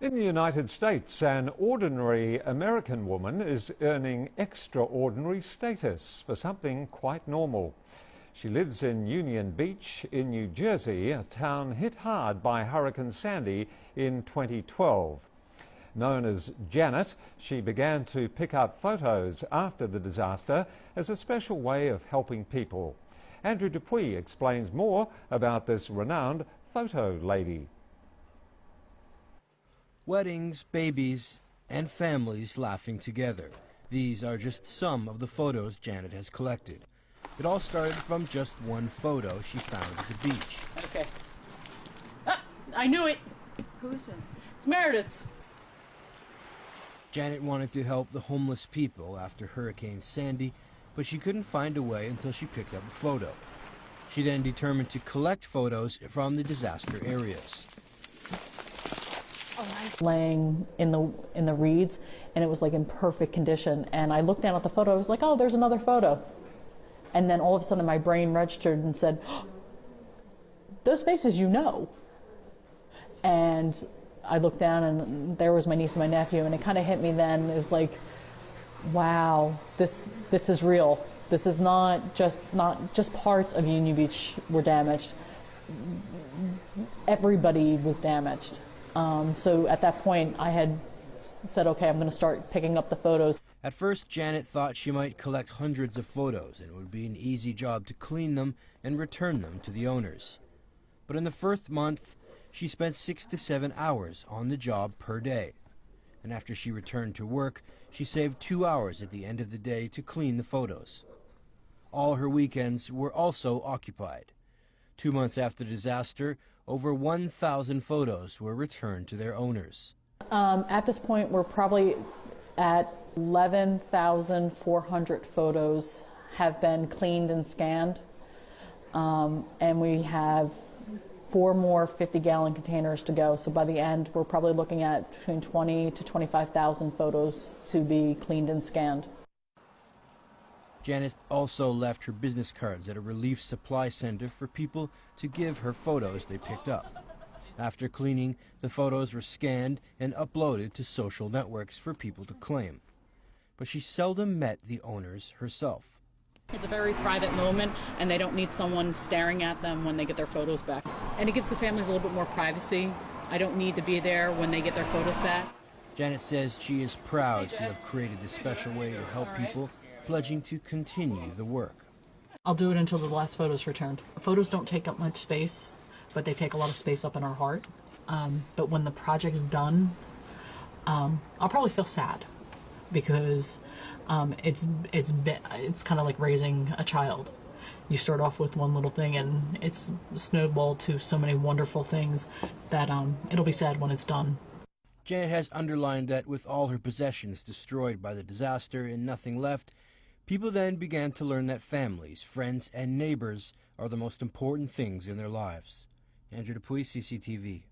In the United States, an ordinary American woman is earning extraordinary status for something quite normal. She lives in Union Beach in New Jersey, a town hit hard by Hurricane Sandy in 2012. Known as Janet, she began to pick up photos after the disaster as a special way of helping people. Andrew Dupuy explains more about this renowned photo lady. Weddings, babies, and families laughing together. These are just some of the photos Janet has collected. It all started from just one photo she found at the beach. Okay. Ah, I knew it. Who is it? It's Meredith's. Janet wanted to help the homeless people after Hurricane Sandy, but she couldn't find a way until she picked up a photo. She then determined to collect photos from the disaster areas. Laying in the reeds, and it was like in perfect condition, and I looked down at the photo. I was like, oh, there's another photo. And then all of a sudden my brain registered and said, oh, those faces, you know. And I looked down and there was my niece and my nephew, and it kind of hit me then. It was like, wow, this is real. This is not just parts of Union Beach were damaged. Everybody was damaged. So at that point, I had said, okay, I'm going to start picking up the photos. At first, Janet thought she might collect hundreds of photos, and it would be an easy job to clean them and return them to the owners. But in the first month, she spent 6 to 7 hours on the job per day. And after she returned to work, she saved 2 hours at the end of the day to clean the photos. All her weekends were also occupied. 2 months after the disaster, over 1,000 photos were returned to their owners. At this point, we're probably at 11,400 photos have been cleaned and scanned. And we have 4 more 50-gallon containers to go. So by the end, we're probably looking at between 20 to 25,000 photos to be cleaned and scanned. Janet also left her business cards at a relief supply center for people to give her photos they picked up. After cleaning, the photos were scanned and uploaded to social networks for people to claim. But she seldom met the owners herself. It's a very private moment, and they don't need someone staring at them when they get their photos back. And it gives the families a little bit more privacy. I don't need to be there when they get their photos back. Janet says she is proud to have created this special way to help people, pledging to continue the work. I'll do it until the last photo's returned. Photos don't take up much space, but they take a lot of space up in our heart. But when the project's done, I'll probably feel sad because it's kind of like raising a child. You start off with one little thing and it's snowballed to so many wonderful things that it'll be sad when it's done. Janet has underlined that with all her possessions destroyed by the disaster and nothing left, people then began to learn that families, friends, and neighbors are the most important things in their lives. Andrew Dupuy, CCTV.